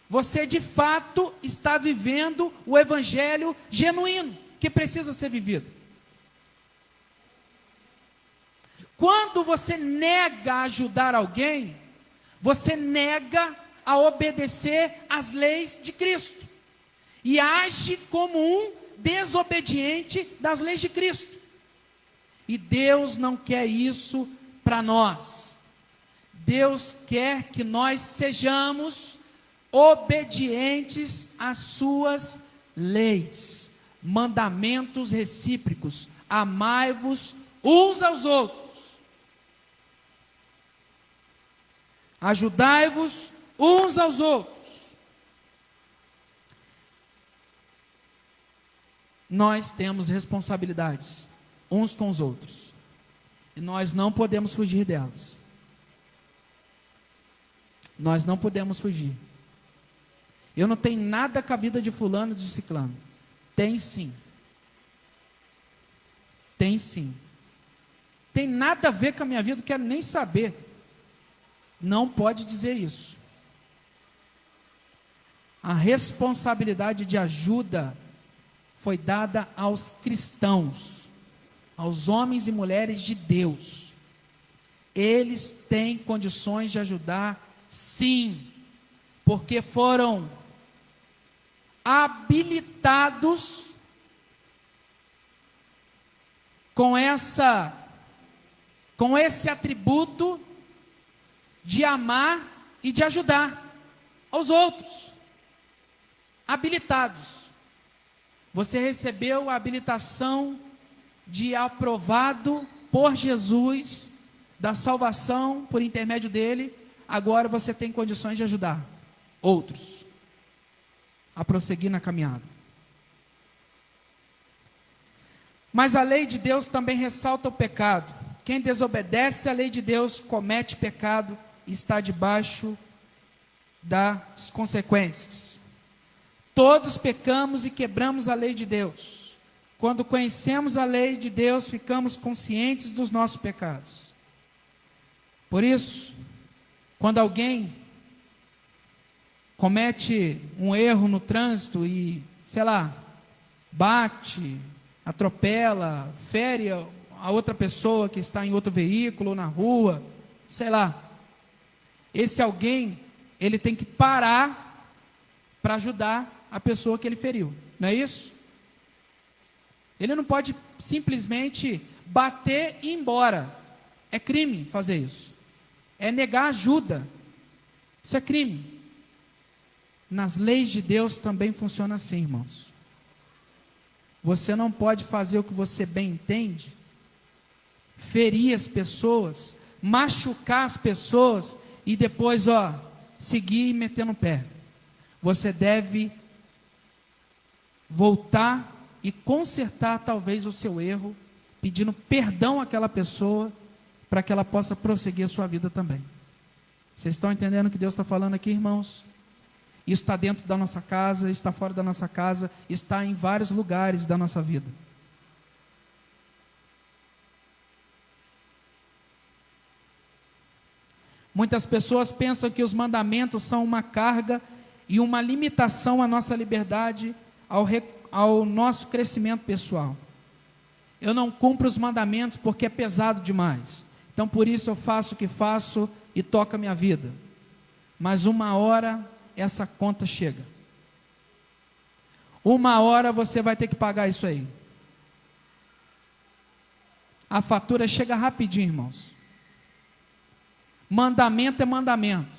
você de fato está vivendo o evangelho genuíno, que precisa ser vivido. Quando você nega ajudar alguém, você nega a obedecer às leis de Cristo, e age como um desobediente das leis de Cristo. E Deus não quer isso para nós. Deus quer que nós sejamos obedientes às suas leis, mandamentos recíprocos. Amai-vos uns aos outros. Ajudai-vos uns aos outros. Nós temos responsabilidades uns com os outros. E nós não podemos fugir delas. Nós não podemos fugir. Eu não tenho nada com a vida de fulano, de ciclano. Tem sim. Tem sim. Tem nada a ver com a minha vida, não quero nem saber. Não pode dizer isso. A responsabilidade de ajuda foi dada aos cristãos, aos homens e mulheres de Deus. Eles têm condições de ajudar, sim, porque foram habilitados com esse atributo de amar e de ajudar aos outros. Habilitados. Você recebeu a habilitação de aprovado por Jesus, da salvação por intermédio dele, agora você tem condições de ajudar outros a prosseguir na caminhada. Mas a lei de Deus também ressalta o pecado. Quem desobedece à lei de Deus comete pecado e está debaixo das consequências. Todos pecamos e quebramos a lei de Deus. Quando conhecemos a lei de Deus, ficamos conscientes dos nossos pecados. Por isso, quando alguém comete um erro no trânsito e, sei lá, bate, atropela, fere a outra pessoa que está em outro veículo ou na rua, sei lá, esse alguém, ele tem que parar para ajudar a pessoa que ele feriu, não é isso? Ele não pode simplesmente bater e ir embora. É crime fazer isso. É negar ajuda. Isso é crime. Nas leis de Deus também funciona assim, irmãos. Você não pode fazer o que você bem entende, ferir as pessoas, machucar as pessoas e depois, seguir metendo o pé. Você deve voltar e consertar talvez o seu erro, pedindo perdão àquela pessoa, para que ela possa prosseguir a sua vida também. Vocês estão entendendo o que Deus está falando aqui, irmãos? Isso está dentro da nossa casa, está fora da nossa casa, está em vários lugares da nossa vida. Muitas pessoas pensam que os mandamentos são uma carga e uma limitação à nossa liberdade, ao nosso crescimento pessoal. Eu não cumpro os mandamentos porque é pesado demais. Então por isso eu faço o que faço e toco a minha vida. Mas uma hora essa conta chega. Uma hora você vai ter que pagar isso aí. A fatura chega rapidinho, irmãos. Mandamento é mandamento.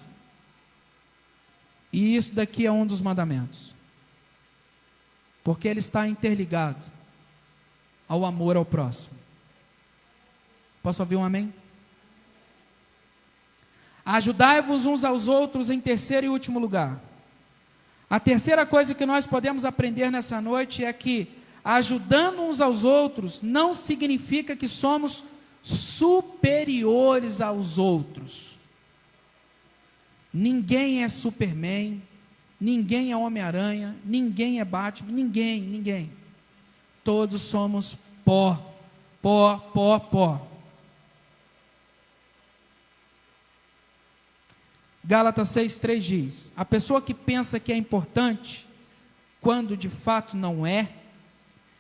E isso daqui é um dos mandamentos. Porque ele está interligado ao amor ao próximo. Posso ouvir um amém? Ajudai-vos uns aos outros em terceiro e último lugar. A terceira coisa que nós podemos aprender nessa noite é que ajudando uns aos outros não significa que somos superiores aos outros. Ninguém é Superman, ninguém é Homem-Aranha, ninguém é Batman, ninguém. Todos somos pó. Gálatas 6,3 diz: a pessoa que pensa que é importante, quando de fato não é,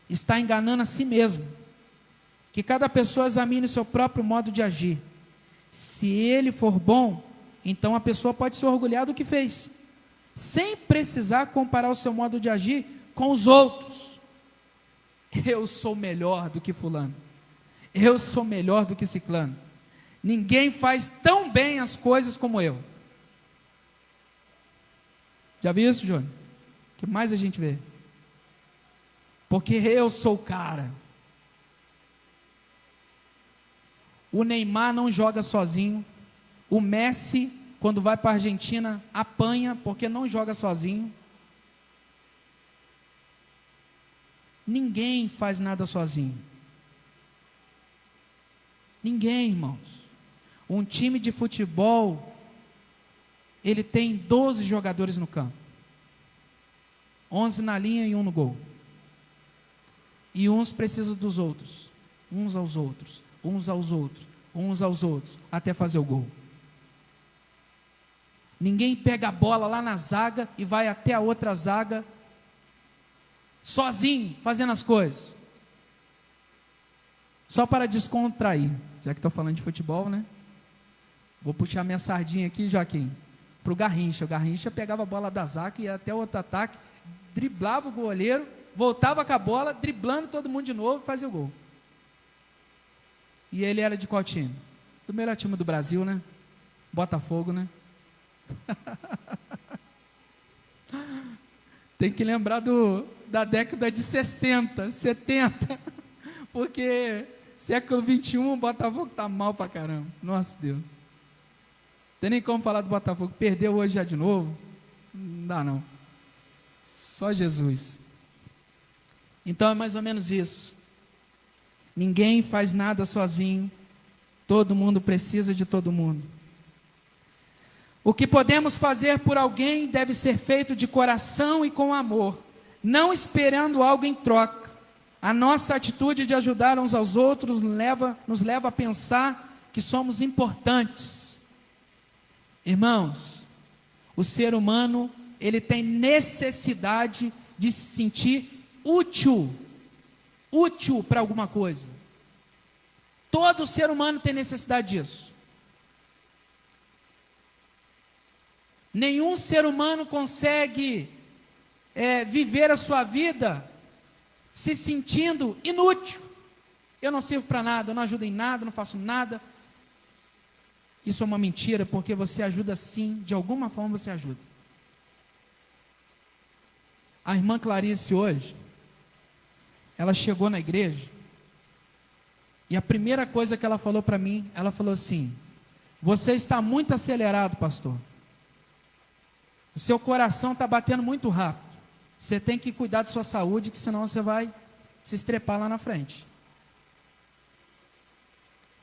está enganando a si mesmo. Que cada pessoa examine o seu próprio modo de agir. Se ele for bom, então a pessoa pode se orgulhar do que fez, sem precisar comparar o seu modo de agir com os outros. Eu sou melhor do que fulano. Eu sou melhor do que ciclano. Ninguém faz tão bem as coisas como eu. Já viu isso, Júnior? O que mais a gente vê? Porque eu sou o cara. O Neymar não joga sozinho. O Messi quando vai para a Argentina, apanha porque não joga sozinho. Ninguém faz nada sozinho. Ninguém, irmãos. Um time de futebol, ele tem 12 jogadores no campo. 11 na linha e um no gol. E uns precisam dos outros. Uns aos outros. Uns aos outros. Uns aos outros. Até fazer o gol. Ninguém pega a bola lá na zaga e vai até a outra zaga sozinho, fazendo as coisas. Só para descontrair. Já que estou falando de futebol, né? Vou puxar minha sardinha aqui, Joaquim, para o Garrincha. O Garrincha pegava a bola da zaga e ia até o outro ataque, driblava o goleiro, voltava com a bola, driblando todo mundo de novo e fazia o gol. E ele era de qual time? Do melhor time do Brasil, né? Botafogo, né? Tem que lembrar da década de 60, 70, porque século 21 o Botafogo tá mal pra caramba. Nossa Deus. Tem nem como falar do Botafogo. Perdeu hoje já de novo. Não dá não. Só Jesus. Então é mais ou menos isso. Ninguém faz nada sozinho. Todo mundo precisa de todo mundo. O que podemos fazer por alguém deve ser feito de coração e com amor, não esperando algo em troca. A nossa atitude de ajudar uns aos outros nos leva a pensar que somos importantes. Irmãos, o ser humano, ele tem necessidade de se sentir útil para alguma coisa. Todo ser humano tem necessidade disso. Nenhum ser humano consegue viver a sua vida se sentindo inútil. Eu não sirvo para nada, eu não ajudo em nada, não faço nada. Isso é uma mentira, porque você ajuda sim, de alguma forma você ajuda. A irmã Clarice hoje, ela chegou na igreja, e a primeira coisa que ela falou para mim, ela falou assim: você está muito acelerado, pastor. O seu coração está batendo muito rápido. Você tem que cuidar de sua saúde, que senão você vai se estrepar lá na frente.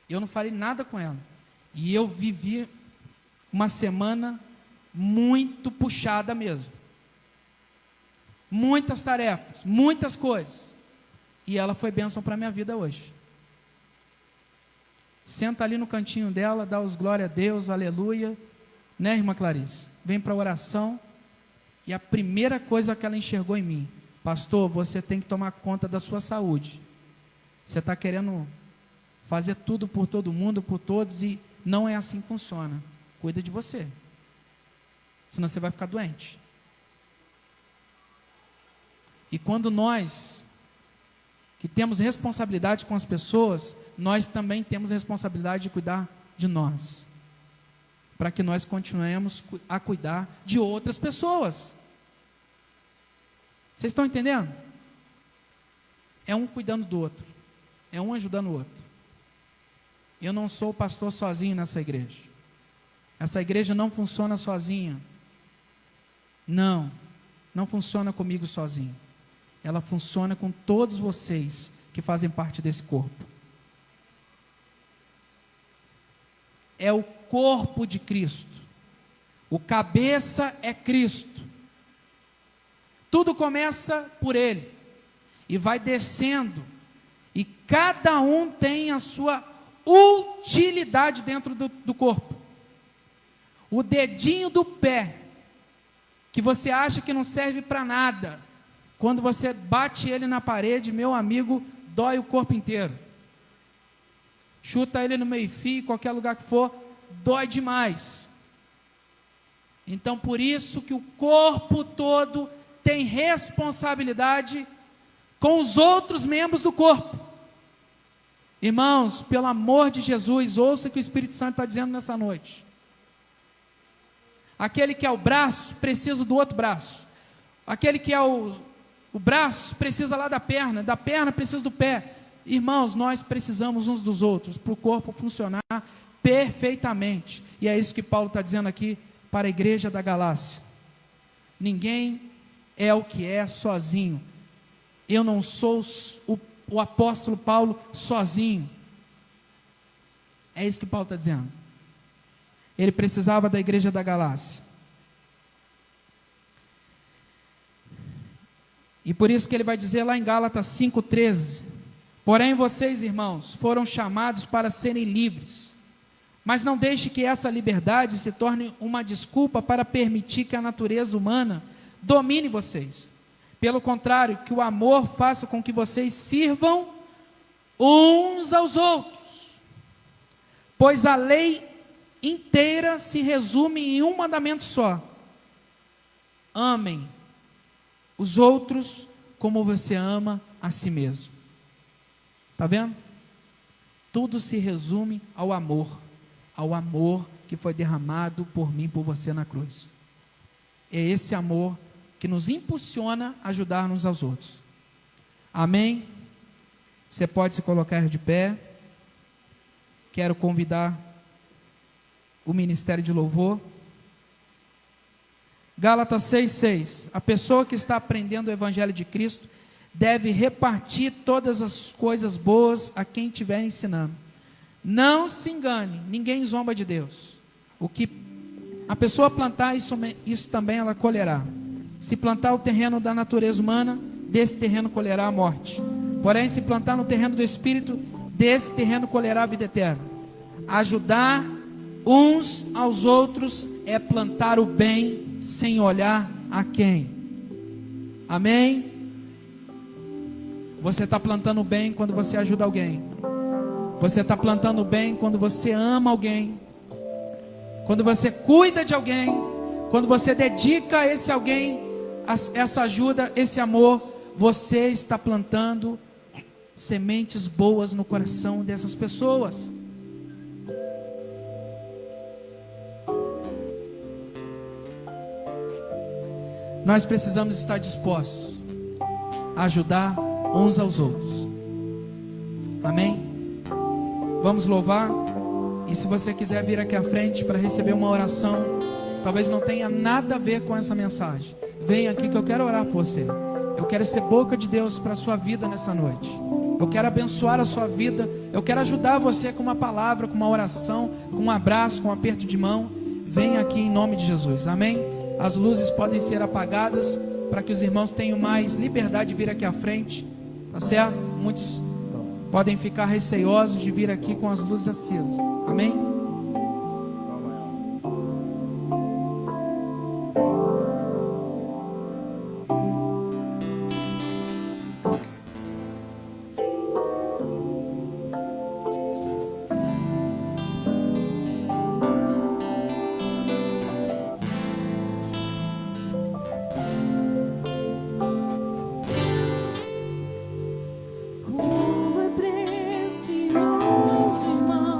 Eu não falei nada com ela. E eu vivi uma semana muito puxada mesmo. Muitas tarefas, muitas coisas. E ela foi bênção para a minha vida hoje. Senta ali no cantinho dela, dá os glória a Deus, aleluia. Né, irmã Clarice? Vem para a oração. E a primeira coisa que ela enxergou em mim: pastor, você tem que tomar conta da sua saúde. Você está querendo fazer tudo por todo mundo, por todos, e não é assim que funciona. Cuida de você, senão você vai ficar doente. E quando nós, que temos responsabilidade com as pessoas, nós também temos responsabilidade de cuidar de nós, para que nós continuemos a cuidar de outras pessoas. Vocês estão entendendo? É um cuidando do outro, é um ajudando o outro. Eu não sou pastor sozinho nessa igreja. Essa igreja não funciona sozinha. Não funciona comigo sozinho. Ela funciona com todos vocês que fazem parte desse corpo. É o corpo de Cristo. O cabeça é Cristo. Tudo começa por Ele e vai descendo. E cada um tem a sua utilidade dentro do corpo. O dedinho do pé, que você acha que não serve para nada, quando você bate ele na parede, meu amigo, dói o corpo inteiro. Chuta ele no meio-fio, qualquer lugar que for, dói demais. Então, por isso que o corpo todo tem responsabilidade com os outros membros do corpo. Irmãos, pelo amor de Jesus, ouça o que o Espírito Santo está dizendo nessa noite. Aquele que é o braço, precisa do outro braço. Aquele que é o braço, precisa lá da perna precisa do pé. Irmãos, nós precisamos uns dos outros, para o corpo funcionar perfeitamente. E é isso que Paulo está dizendo aqui para a igreja da Galácia. Ninguém é o que é sozinho. Eu não sou o apóstolo Paulo sozinho. É isso que Paulo está dizendo. Ele precisava da igreja da Galácia. E por isso que ele vai dizer lá em Gálatas 5,13: porém vocês, irmãos, foram chamados para serem livres, mas não deixe que essa liberdade se torne uma desculpa para permitir que a natureza humana domine vocês. Pelo contrário, que o amor faça com que vocês sirvam uns aos outros, pois a lei inteira se resume em um mandamento só: amem os outros como você ama a si mesmo. Está vendo? Tudo se resume ao amor que foi derramado por mim, por você na cruz. É esse amor que nos impulsiona a ajudar uns aos outros. Amém? Você pode se colocar de pé. Quero convidar o ministério de louvor. Gálatas 6,6: a pessoa que está aprendendo o evangelho de Cristo deve repartir todas as coisas boas a quem estiver ensinando. Não se engane, ninguém zomba de Deus. O que a pessoa plantar, isso também ela colherá. Se plantar o terreno da natureza humana, desse terreno colherá a morte. Porém, se plantar no terreno do Espírito, desse terreno colherá a vida eterna. Ajudar uns aos outros é plantar o bem sem olhar a quem. Amém? Você está plantando o bem quando você ajuda alguém. Você está plantando o bem quando você ama alguém, quando você cuida de alguém, quando você dedica a esse alguém essa ajuda, esse amor. Você está plantando sementes boas no coração dessas pessoas. Nós precisamos estar dispostos a ajudar uns aos outros. Amém? Vamos louvar. E se você quiser vir aqui à frente para receber uma oração, talvez não tenha nada a ver com essa mensagem, vem aqui que eu quero orar por você. Eu quero ser boca de Deus para a sua vida nessa noite. Eu quero abençoar a sua vida. Eu quero ajudar você com uma palavra, com uma oração, com um abraço, com um aperto de mão. Vem aqui em nome de Jesus. Amém? As luzes podem ser apagadas para que os irmãos tenham mais liberdade de vir aqui à frente. Tá certo? Muitos podem ficar receiosos de vir aqui com as luzes acesas. Amém? Como é precioso, irmão,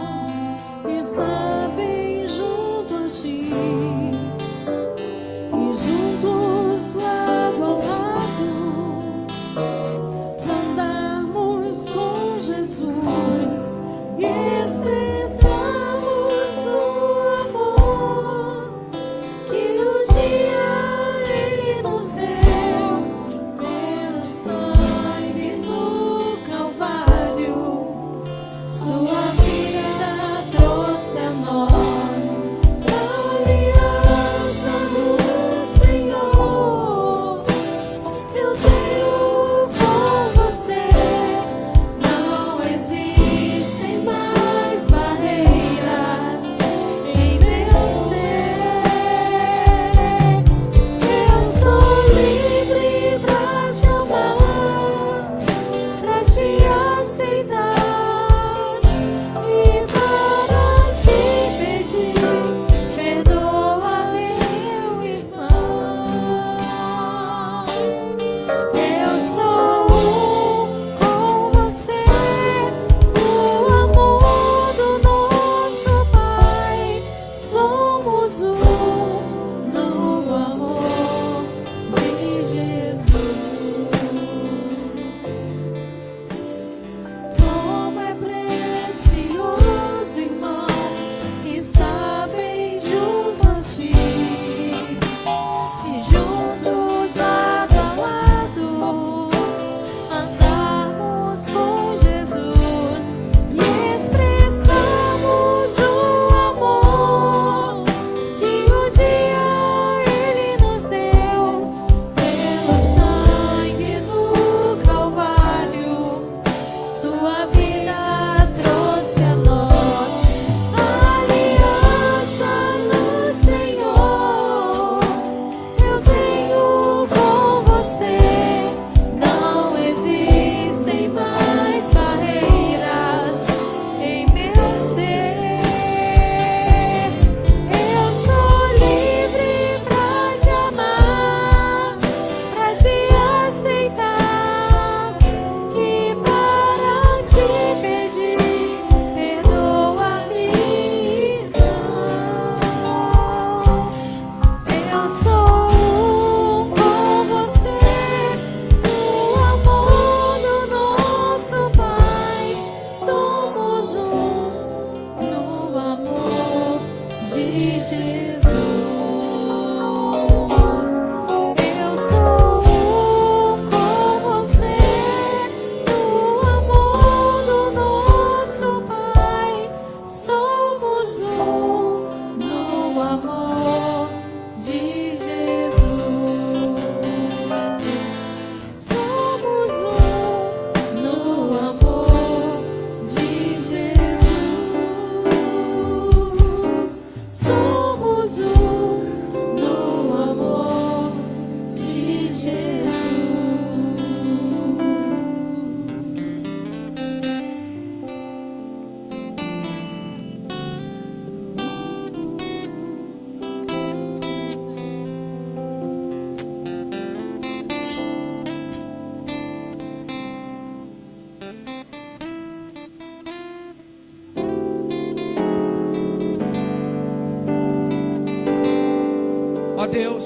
Deus,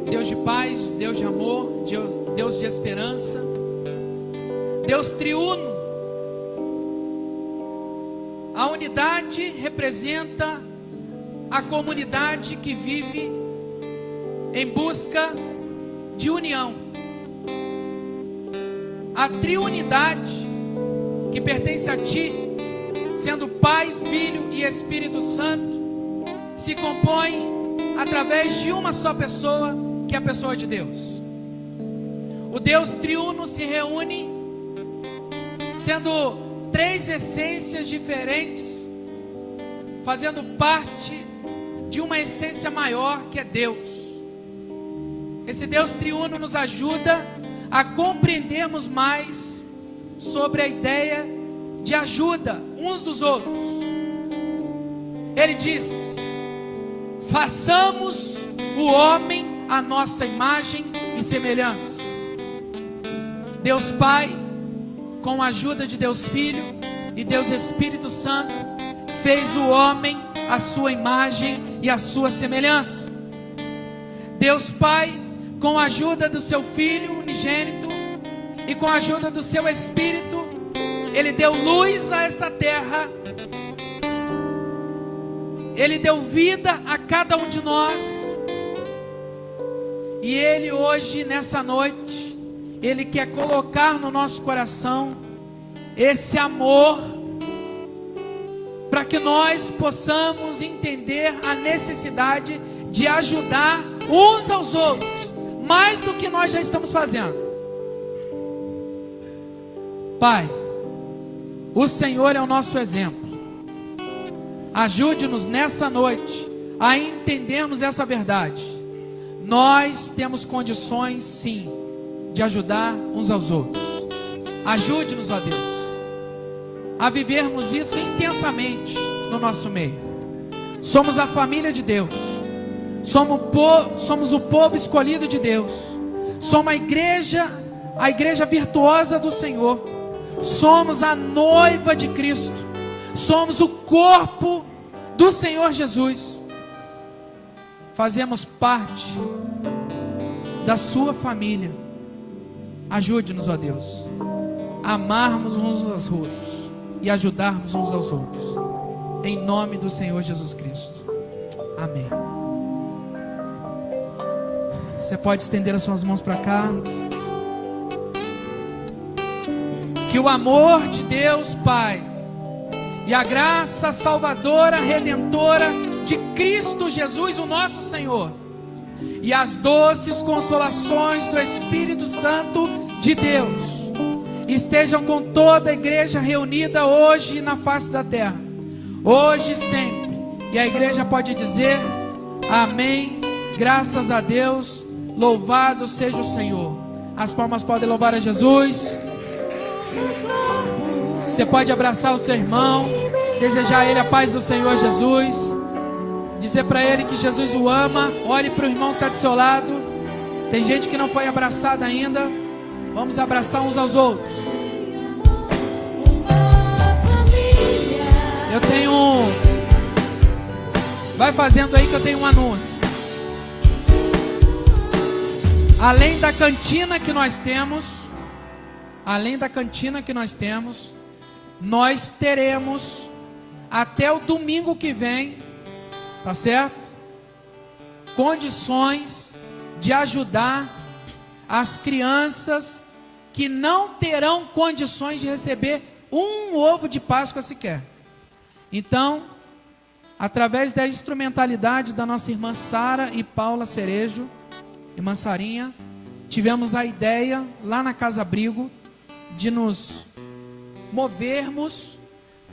Deus de paz, Deus de amor, Deus de esperança, Deus triuno. A unidade representa a comunidade que vive em busca de união. A triunidade que pertence a Ti, sendo Pai, Filho e Espírito Santo, se compõe através de uma só pessoa, que é a pessoa de Deus. O Deus triuno se reúne sendo três essências diferentes, fazendo parte de uma essência maior que é Deus. Esse Deus triuno nos ajuda a compreendermos mais sobre a ideia de ajuda uns dos outros. Ele diz: façamos o homem à nossa imagem e semelhança. Deus Pai, com a ajuda de Deus Filho e Deus Espírito Santo, fez o homem à sua imagem e à sua semelhança. Deus Pai, com a ajuda do seu Filho unigênito e com a ajuda do seu Espírito, Ele deu luz a essa terra. Ele deu vida a cada um de nós. E Ele hoje, nessa noite, Ele quer colocar no nosso coração esse amor, para que nós possamos entender a necessidade de ajudar uns aos outros, mais do que nós já estamos fazendo. Pai, o Senhor é o nosso exemplo. Ajude-nos nessa noite a entendermos essa verdade. Nós temos condições, sim, de ajudar uns aos outros. Ajude-nos, ó Deus, a vivermos isso intensamente no nosso meio. Somos a família de Deus. Somos o povo escolhido de Deus. Somos a igreja virtuosa do Senhor. Somos a noiva de Cristo. Somos o corpo do Senhor Jesus. Fazemos parte da sua família. Ajude-nos, ó Deus, a amarmos uns aos outros e ajudarmos uns aos outros. Em nome do Senhor Jesus Cristo. Amém. Você pode estender as suas mãos para cá. Que o amor de Deus Pai e a graça salvadora, redentora de Cristo Jesus, o nosso Senhor, e as doces consolações do Espírito Santo de Deus estejam com toda a igreja reunida hoje na face da terra, hoje e sempre. E a igreja pode dizer amém, graças a Deus, louvado seja o Senhor. As palmas podem louvar a Jesus. Você pode abraçar o seu irmão, desejar a ele a paz do Senhor Jesus, dizer para ele que Jesus o ama. Olhe para o irmão que está do seu lado. Tem gente que não foi abraçada ainda. Vamos abraçar uns aos outros. Eu tenho Vai fazendo aí que eu tenho um anúncio. Além da cantina que nós temos, nós teremos até o domingo que vem, tá certo? Condições de ajudar as crianças que não terão condições de receber um ovo de Páscoa sequer. Então, através da instrumentalidade da nossa irmã Sara e Paula Cerejo, irmã Sarinha, tivemos a ideia lá na Casa Abrigo de nos movermos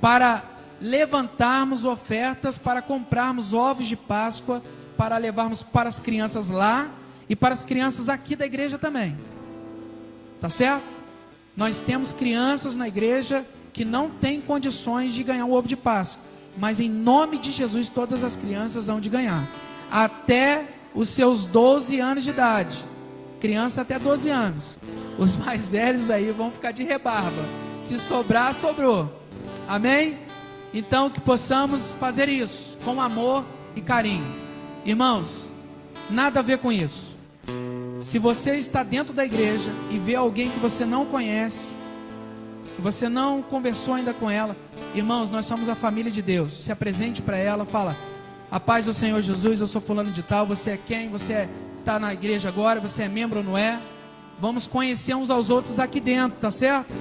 para levantarmos ofertas, para comprarmos ovos de Páscoa, para levarmos para as crianças lá e para as crianças aqui da igreja também. Tá certo? Nós temos crianças na igreja que não têm condições de ganhar um ovo de Páscoa, mas em nome de Jesus todas as crianças vão de ganhar, até os seus 12 anos de idade. Criança até 12 anos. Os mais velhos aí vão ficar de rebarba. Se sobrar, sobrou. Amém? Então que possamos fazer isso com amor e e carinho. Irmãos, nada a ver com isso. Se você está dentro da igreja e vê alguém que você não conhece, que você não conversou ainda com ela, irmãos, nós somos a família de Deus. Se apresente para ela, fala: a paz do Senhor Jesus, eu sou fulano de tal, você é quem? Você está na igreja agora, você é membro ou não é? Vamos conhecer uns aos outros aqui dentro, tá certo?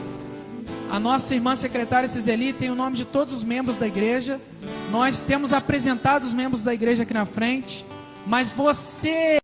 A nossa irmã secretária Ciseli tem o nome de todos os membros da igreja. Nós temos apresentado os membros da igreja aqui na frente. Mas você